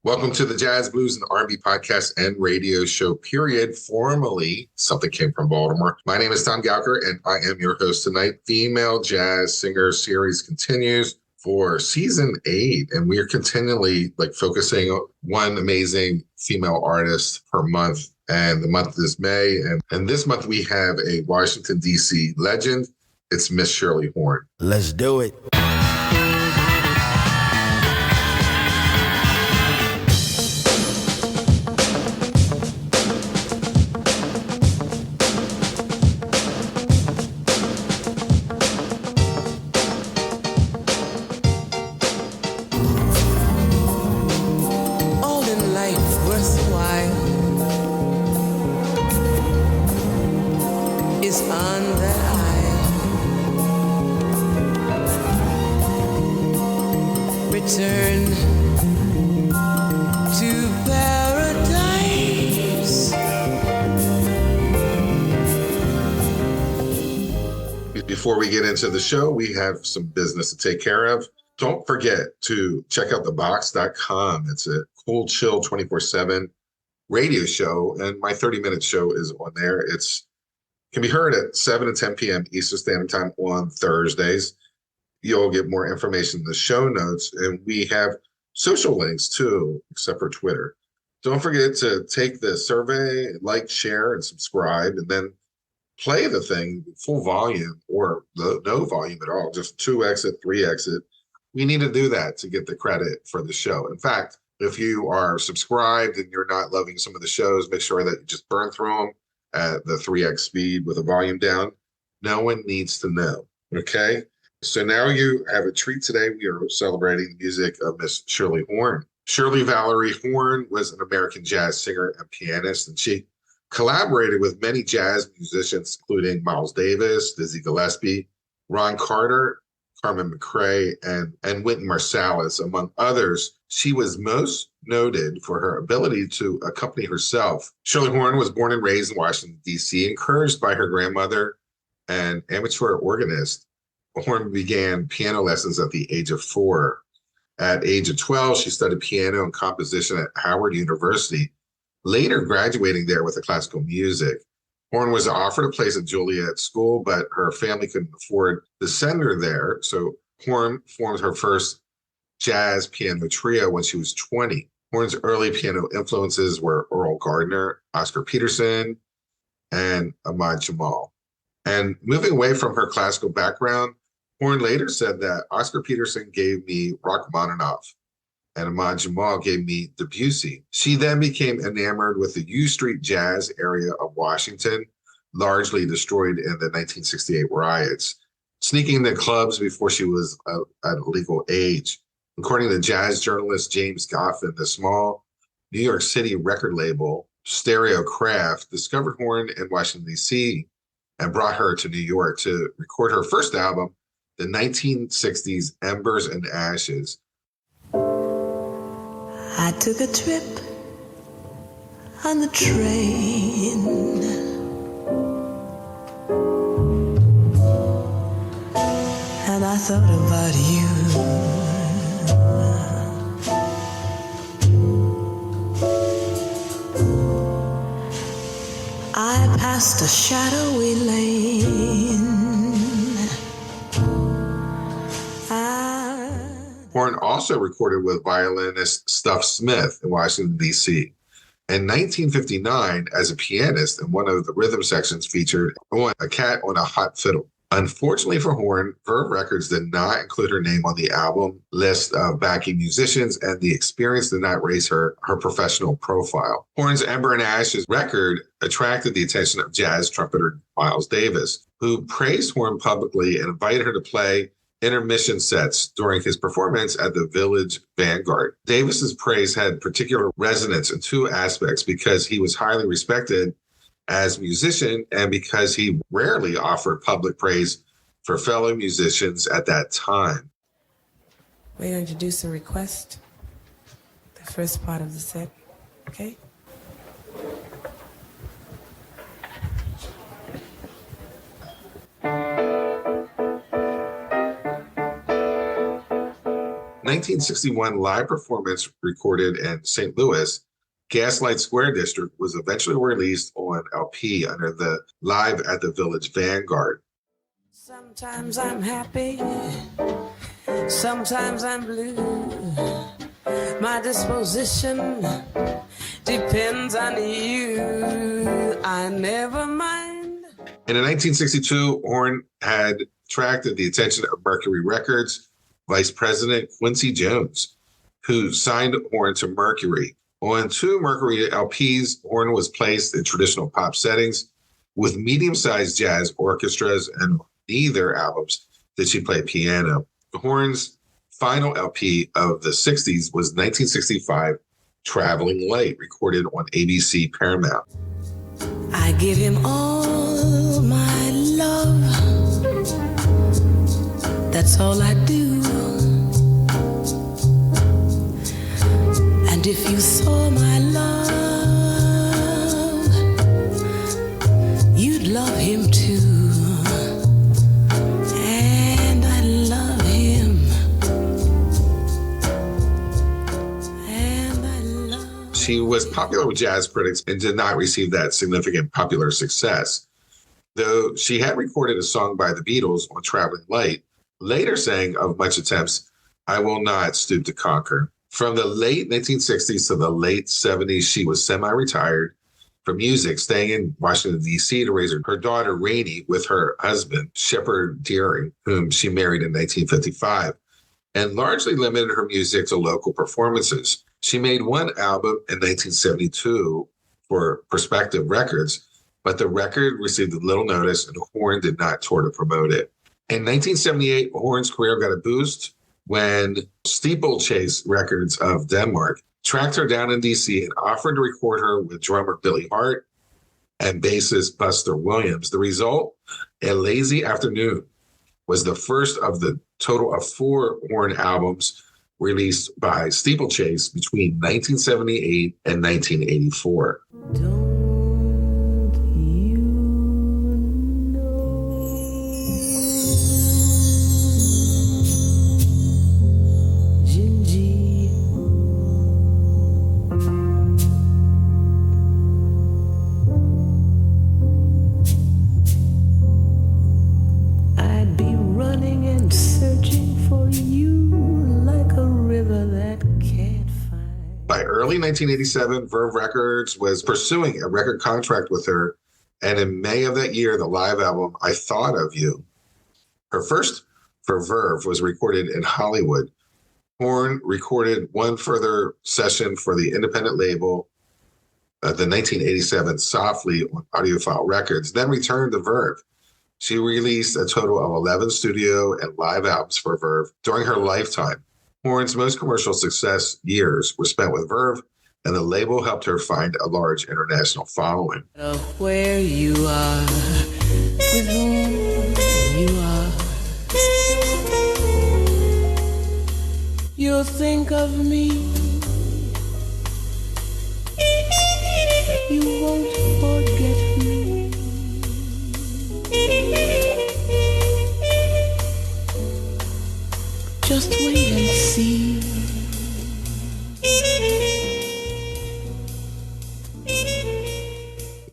Welcome to the Jazz, Blues, and R&B podcast and radio show, period. Formerly, Something Came from Baltimore. My name is Thomas-Gouker, and I am your host tonight. Female Jazz Singer series continues for season 8, and we are continually focusing on one amazing female artist per month. And the month is May, and this month we have a Washington, D.C. legend. It's Miss Shirley Horn. Let's do it. Return to paradise. Before we get into the show, we have some business to take care of. Don't forget to check out the BocX.com. It's a cool, chill, 24/7 radio show, and my 30-minute show is on there. It can be heard at 7 and 10 p.m. Eastern Standard Time on Thursdays. You'll get more information in the show notes, and we have social links too, except for Twitter. Don't forget to take the survey, like, share, and subscribe, and then play the thing full volume or no volume at all, just 2x it, 3x it. We need to do that to get the credit for the show. In fact, if you are subscribed and you're not loving some of the shows, make sure that you just burn through them at the 3x speed with the volume down. No one needs to know, okay? So now you have a treat today. We are celebrating the music of Miss Shirley Horn. Shirley Valerie Horn was an American jazz singer and pianist, and she collaborated with many jazz musicians, including Miles Davis, Dizzy Gillespie, Ron Carter, Carmen McRae, and Wynton Marsalis, among others. She was most noted for her ability to accompany herself. Shirley Horn was born and raised in Washington, D.C., encouraged by her grandmother, an amateur organist. Horn began piano lessons at the age of 4. At age of 12, she studied piano and composition at Howard University, later graduating there with classical music. Horn was offered a place at Juilliard School, but her family couldn't afford to send her there, so Horn formed her first jazz piano trio when she was 20. Horn's early piano influences were Earl Gardner, Oscar Peterson, and Ahmad Jamal. And moving away from her classical background, Horn later said that Oscar Peterson gave me Rachmaninoff and Ahmad Jamal gave me Debussy. She then became enamored with the U Street Jazz area of Washington, largely destroyed in the 1968 riots, sneaking into clubs before she was at a legal age. According to jazz journalist James Goffin, the small New York City record label Stereocraft discovered Horn in Washington, D.C., and brought her to New York to record her first album, the 1960s Embers and Ashes. I took a trip on the train, and I thought about you. I passed a shadowy lane. Horn also recorded with violinist Stuff Smith in Washington, D.C. In 1959, as a pianist, in one of the rhythm sections featured on A Cat on a Hot Fiddle. Unfortunately for Horn, Verve Records did not include her name on the album list of backing musicians, and the experience did not raise her professional profile. Horn's Ember and Ashes record attracted the attention of jazz trumpeter Miles Davis, who praised Horn publicly and invited her to play intermission sets during his performance at the Village Vanguard. Davis's praise had particular resonance in two aspects: because he was highly respected as a musician and because he rarely offered public praise for fellow musicians at that time. We're going to do some requests, the first part of the set, okay? 1961 live performance recorded in St. Louis, Gaslight Square District was eventually released on LP under the Live at the Village Vanguard. Sometimes I'm happy, sometimes I'm blue. My disposition depends on you. I never mind. And in 1962, Horn had attracted the attention of Mercury Records Vice President Quincy Jones, who signed Horn to Mercury. On 2 Mercury LPs, Horn was placed in traditional pop settings with medium-sized jazz orchestras, and on neither albums did she play piano. Horn's final LP of the 60s was 1965, Traveling Light, recorded on ABC Paramount. I give him all my love. That's all I do. And if you saw my love, you'd love him too. And I love him. And I love. She was popular with jazz critics and did not receive that significant popular success. Though she had recorded a song by the Beatles on Traveling Light, later sang of much attempts, I Will Not Stoop to Conquer. From the late 1960s to the late 70s, she was semi-retired from music, staying in Washington, D.C. to raise her daughter, Rainey, with her husband, Shepard Deering, whom she married in 1955, and largely limited her music to local performances. She made one album in 1972 for Perspective Records, but the record received little notice and Horn did not tour to promote it. In 1978, Horn's career got a boost when Steeplechase Records of Denmark tracked her down in D.C. and offered to record her with drummer Billy Hart and bassist Buster Williams. The result, A Lazy Afternoon, was the first of the total of 4 Horn albums released by Steeplechase between 1978 and 1984. By early 1987, Verve Records was pursuing a record contract with her, and in May of that year, the live album, I Thought of You, her first for Verve, was recorded in Hollywood. Horn recorded one further session for the independent label, the 1987 Softly on Audiophile Records, then returned to Verve. She released a total of 11 studio and live albums for Verve during her lifetime. Horn's most commercial success years were spent with Verve, and the label helped her find a large international following. Where you are, with whom you are, you'll think of me. You won't forget me. Just wait and see.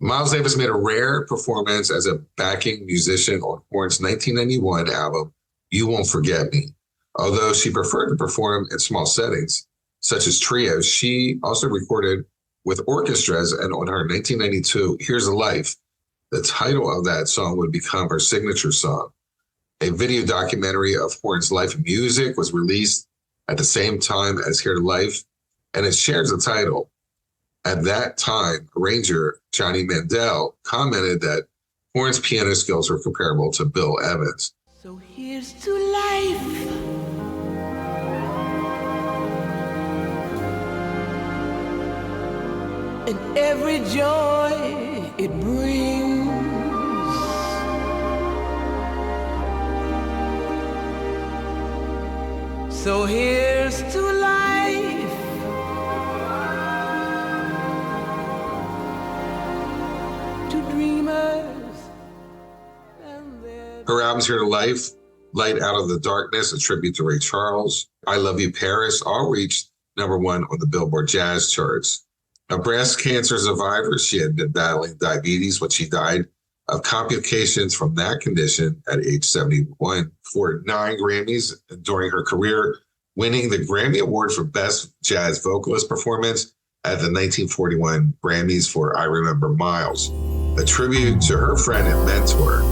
Miles Davis made a rare performance as a backing musician on Horn's 1991 album, You Won't Forget Me. Although she preferred to perform in small settings, such as trios, she also recorded with orchestras, and on her 1992 Here's a Life, the title of that song would become her signature song. A video documentary of Horn's life and music was released at the same time as Here to Life, and it shares the title. At that time, arranger Johnny Mandel commented that Horn's piano skills were comparable to Bill Evans. So here's to life. And every joy it brings. So here's to life. To dreamers and their... Her albums Here to Life, Light Out of the Darkness, a tribute to Ray Charles, I Love You Paris all reached #1 on the Billboard Jazz charts. A breast cancer survivor, she had been battling diabetes when she died of complications from that condition at age 71 for 9 Grammys during her career, winning the Grammy Award for Best Jazz Vocalist Performance at the 1941 Grammys for I Remember Miles, a tribute to her friend and mentor,